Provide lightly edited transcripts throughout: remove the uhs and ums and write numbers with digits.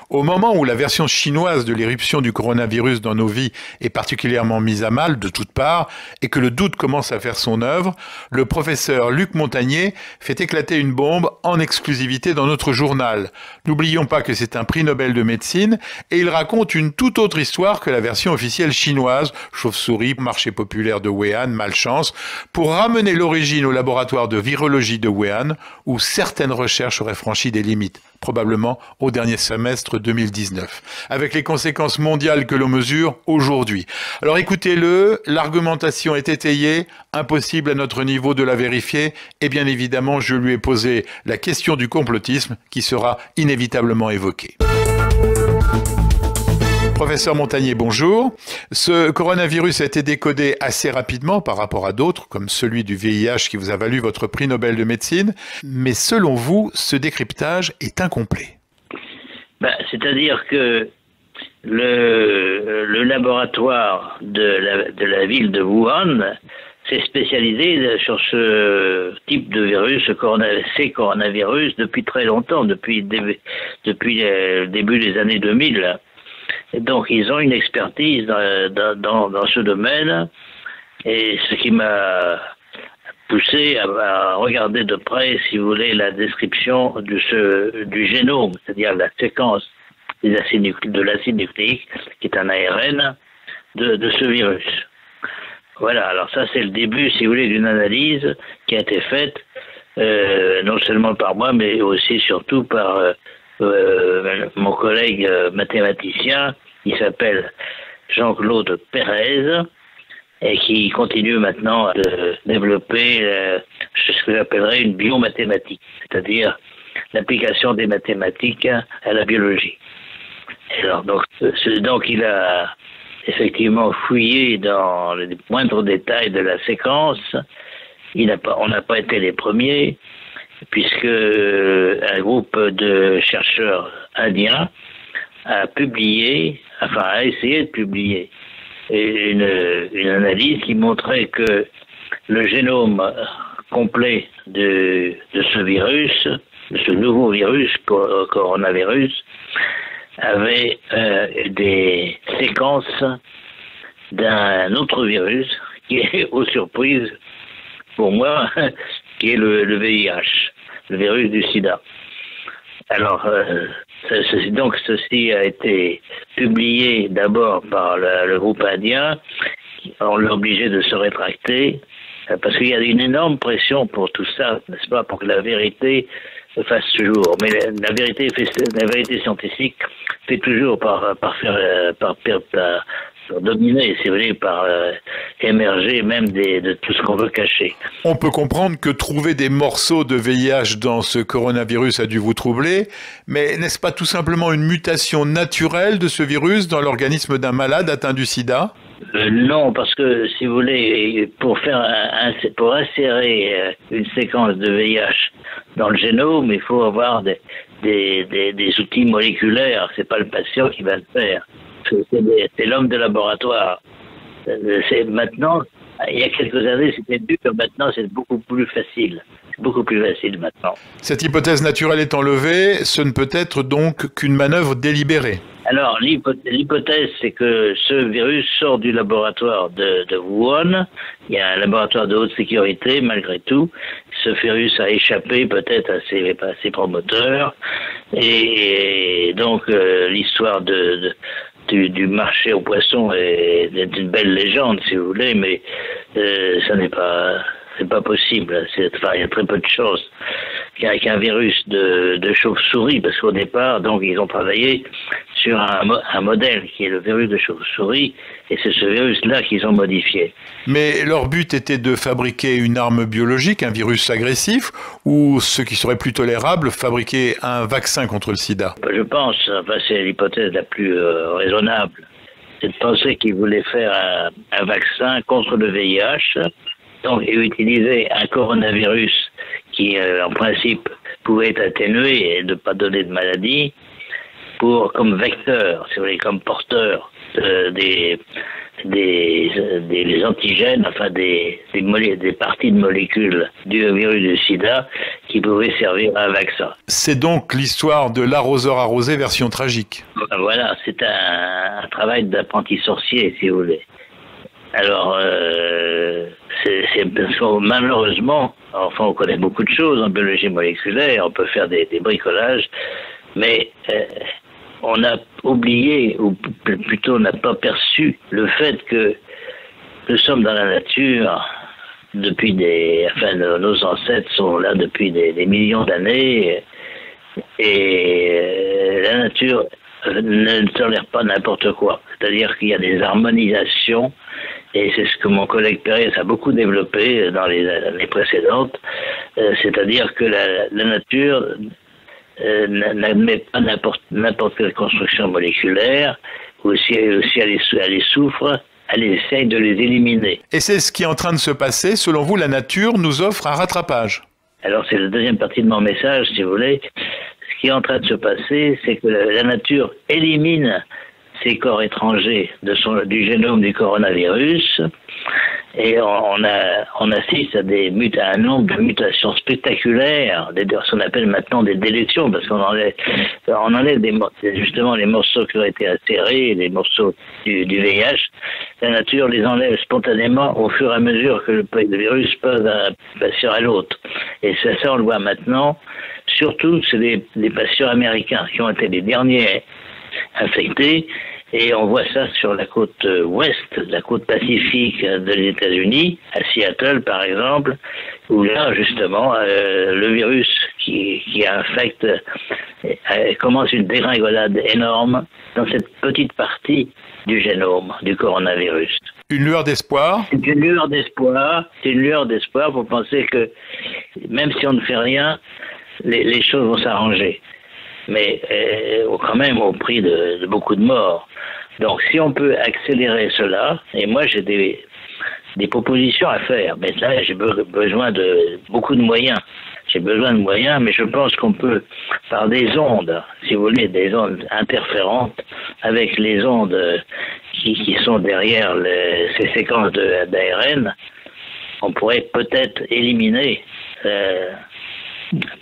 Au moment où la version chinoise de l'éruption du coronavirus dans nos vies est particulièrement mise à mal de toutes parts et que le doute commence à faire son œuvre, le professeur Luc Montagnier fait éclater une bombe en exclusivité dans notre journal. N'oublions pas que c'est un prix Nobel de médecine et il raconte une toute autre histoire que la version officielle chinoise, chauve-souris, marché populaire de Wuhan, malchance, pour ramener l'origine au laboratoire de virologie de Wuhan où certaines recherches auraient franchi des limites, probablement au dernier semestre 2019, avec les conséquences mondiales que l'on mesure aujourd'hui. Alors écoutez-le, l'argumentation est étayée, impossible à notre niveau de la vérifier, et bien évidemment je lui ai posé la question du complotisme qui sera inévitablement évoquée. Professeur Montagnier, bonjour. Ce coronavirus a été décodé assez rapidement par rapport à d'autres, comme celui du VIH qui vous a valu votre prix Nobel de médecine. Mais selon vous, ce décryptage est incomplet. C'est-à-dire que le laboratoire de la ville de Wuhan s'est spécialisé sur ce type de virus, ces coronavirus, depuis très longtemps, depuis le début des années 2000. Et donc, ils ont une expertise dans ce domaine, et ce qui m'a poussé à regarder de près, si vous voulez, la description du génome, c'est-à-dire la séquence de l'acide nucléique, qui est un ARN, de ce virus. Voilà, alors ça c'est le début, si vous voulez, d'une analyse qui a été faite, non seulement par moi, mais aussi surtout par mon collègue mathématicien, qui s'appelle Jean-Claude Pérez, et qui continue maintenant à développer ce que j'appellerais une biomathématique, c'est-à-dire l'application des mathématiques à la biologie. Alors, donc il a effectivement fouillé dans les moindres détails de la séquence. On n'a pas été les premiers, puisque un groupe de chercheurs indiens a essayé de publier une analyse qui montrait que le génome complet de ce virus, de ce nouveau virus, coronavirus, avait des séquences d'un autre virus qui est, aux surprises pour moi, qui est le VIH, le virus du sida. Alors, ceci a été publié d'abord par le groupe indien. On l'a obligé de se rétracter, parce qu'il y a une énorme pression pour tout ça, n'est-ce pas, pour que la vérité fasse toujours. Mais la vérité scientifique fait toujours par dominer, si vous voulez, par émerger même de tout ce qu'on veut cacher. On peut comprendre que trouver des morceaux de VIH dans ce coronavirus a dû vous troubler, mais n'est-ce pas tout simplement une mutation naturelle de ce virus dans l'organisme d'un malade atteint du sida ? Non, parce que, si vous voulez, pour insérer une séquence de VIH dans le génome, il faut avoir des outils moléculaires. C'est pas le patient qui va le faire. C'est l'homme de laboratoire. Maintenant, il y a quelques années, c'était dur, maintenant, c'est beaucoup plus facile. C'est beaucoup plus facile maintenant. Cette hypothèse naturelle étant levée, ce ne peut être donc qu'une manœuvre délibérée. Alors, l'hypothèse, c'est que ce virus sort du laboratoire de Wuhan. Il y a un laboratoire de haute sécurité, malgré tout. Ce virus a échappé peut-être à ses promoteurs. Et donc, l'histoire du marché aux poissons est une belle légende, si vous voulez, mais ça n'est pas... C'est pas possible. Il y a très peu de choses qu'avec un virus de chauve-souris, parce qu'au départ, donc, ils ont travaillé sur un modèle qui est le virus de chauve-souris, et c'est ce virus-là qu'ils ont modifié. Mais leur but était de fabriquer une arme biologique, un virus agressif, ou ce qui serait plus tolérable, fabriquer un vaccin contre le sida? Je pense, c'est l'hypothèse la plus raisonnable, c'est de penser qu'ils voulaient faire un vaccin contre le VIH, donc, et utiliser un coronavirus qui, en principe, pouvait être atténué et ne pas donner de maladie, comme vecteur, si vous voulez, comme porteur des antigènes, enfin des parties de molécules du virus du sida qui pouvaient servir à un vaccin. C'est donc l'histoire de l'arroseur arrosé version tragique. Voilà, c'est un travail d'apprenti sorcier, si vous voulez. Alors, parce que malheureusement, enfin, on connaît beaucoup de choses en biologie moléculaire, on peut faire des bricolages, mais on a oublié, ou plutôt on n'a pas perçu le fait que nous sommes dans la nature depuis nos ancêtres sont là depuis des millions d'années, et la nature ne tolère pas n'importe quoi. C'est-à-dire qu'il y a des harmonisations, et c'est ce que mon collègue Pérez a beaucoup développé dans les années précédentes, c'est-à-dire que la nature n'admet pas n'importe quelle construction moléculaire, ou si elle les souffre, elle essaye de les éliminer. Et c'est ce qui est en train de se passer. Selon vous, la nature nous offre un rattrapage. Alors c'est la deuxième partie de mon message, si vous voulez. Ce qui est en train de se passer, c'est que la nature élimine ces corps étrangers du génome du coronavirus, et on assiste à un nombre de mutations spectaculaires, ce qu'on appelle maintenant des délétions, parce qu'on enlève justement les morceaux qui ont été insérés, les morceaux du VIH. La nature les enlève spontanément au fur et à mesure que le virus passe d'un patient à l'autre. Et ça, on le voit maintenant. Surtout, c'est les patients américains qui ont été les derniers infectés, et on voit ça sur la côte ouest, la côte pacifique des États-Unis, à Seattle par exemple, où là justement le virus qui infecte commence une dégringolade énorme dans cette petite partie du génome du coronavirus. Une lueur d'espoir. C'est une lueur d'espoir. C'est une lueur d'espoir pour penser que même si on ne fait rien, les choses vont s'arranger. Mais quand même au prix de beaucoup de morts. Donc si on peut accélérer cela, et moi j'ai des propositions à faire, mais là j'ai besoin de beaucoup de moyens. J'ai besoin de moyens, mais je pense qu'on peut, par des ondes, si vous voulez, des ondes interférentes, avec les ondes qui sont derrière ces séquences d'ARN, on pourrait peut-être éliminer,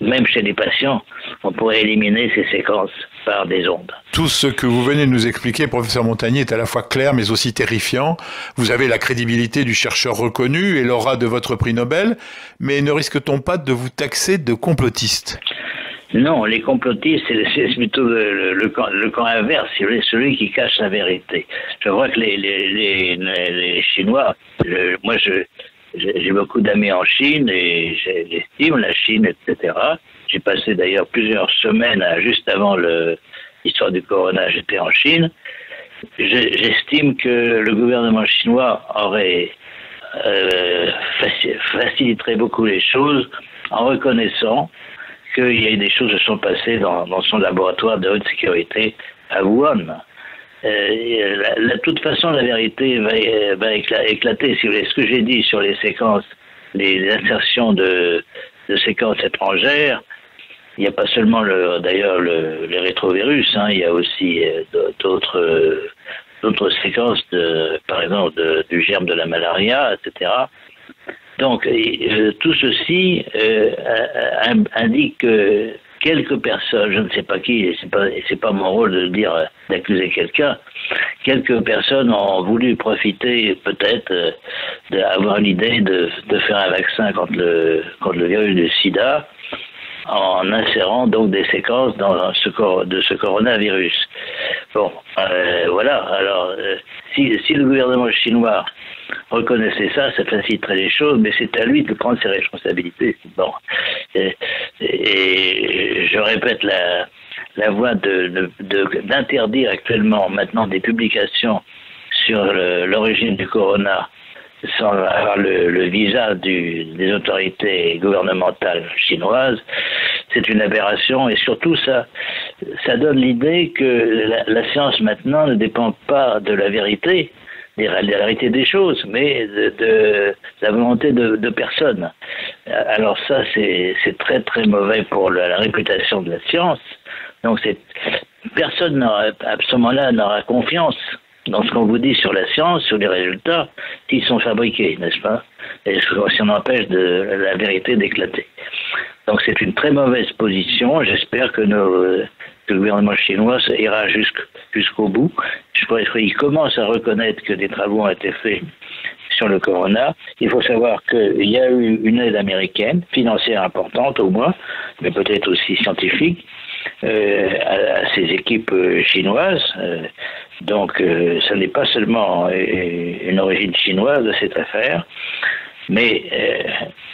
même chez les patients, on pourrait éliminer ces séquences par des ondes. Tout ce que vous venez de nous expliquer, professeur Montagnier, est à la fois clair mais aussi terrifiant. Vous avez la crédibilité du chercheur reconnu et l'aura de votre prix Nobel, mais ne risque-t-on pas de vous taxer de complotiste ? Non, les complotistes, c'est plutôt le camp inverse, celui qui cache la vérité. Je vois que les Chinois, j'ai beaucoup d'amis en Chine et j'estime la Chine, etc. J'ai passé d'ailleurs plusieurs semaines, juste avant l'histoire du corona, j'étais en Chine. J'estime que le gouvernement chinois faciliterait beaucoup les choses en reconnaissant qu'il y a des choses qui se sont passées dans son laboratoire de haute sécurité à Wuhan. De toute façon, la vérité va éclater. Si vous voulez, ce que j'ai dit sur les séquences, les insertions de séquences étrangères, il n'y a pas seulement les rétrovirus, hein, il y a aussi d'autres séquences, par exemple du germe de la malaria, etc. Donc, tout ceci indique que quelques personnes, je ne sais pas qui, c'est pas mon rôle de dire, d'accuser quelqu'un, quelques personnes ont voulu profiter peut-être d'avoir une idée de faire un vaccin contre le virus du sida, en insérant donc des séquences de ce coronavirus. Bon, voilà. Alors, si le gouvernement chinois reconnaissait ça faciliterait les choses, mais c'est à lui de prendre ses responsabilités. Bon, et je répète la voie d'interdire actuellement maintenant des publications sur l'origine du corona sans avoir le visa des autorités gouvernementales chinoises, c'est une aberration, et surtout ça donne l'idée que la science maintenant ne dépend pas de la vérité, de la réalité des choses, mais de la volonté de personnes. Alors ça, c'est très très mauvais pour la réputation de la science. Donc personne à ce moment-là n'aura confiance dans ce qu'on vous dit sur la science, sur les résultats, qui sont fabriqués, n'est-ce pas? Et si on empêche la vérité d'éclater. Donc c'est une très mauvaise position. J'espère que le gouvernement chinois ira jusqu'au bout. Je crois qu'il commence à reconnaître que des travaux ont été faits sur le corona. Il faut savoir qu'il y a eu une aide américaine, financière importante au moins, mais peut-être aussi scientifique, à ces équipes chinoises. Donc, ce n'est pas seulement une origine chinoise de cette affaire, mais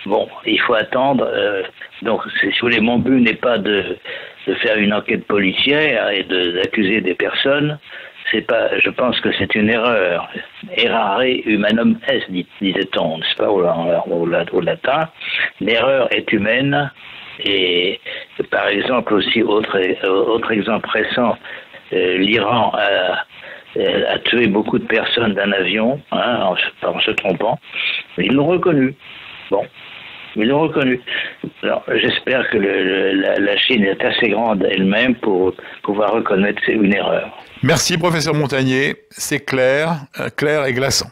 bon, il faut attendre. Donc, si vous voulez, mon but n'est pas de faire une enquête policière et d'accuser des personnes. C'est pas. Je pense que c'est une erreur. Errare humanum est, disait-on, n'est-ce pas, au latin. L'erreur est humaine. Et par exemple aussi, autre exemple récent, l'Iran a tué beaucoup de personnes d'un avion, en se trompant. Ils l'ont reconnu. Bon, ils l'ont reconnu. Alors, j'espère que la Chine est assez grande elle-même pour pouvoir reconnaître une erreur. Merci, professeur Montagné. C'est clair et glaçant.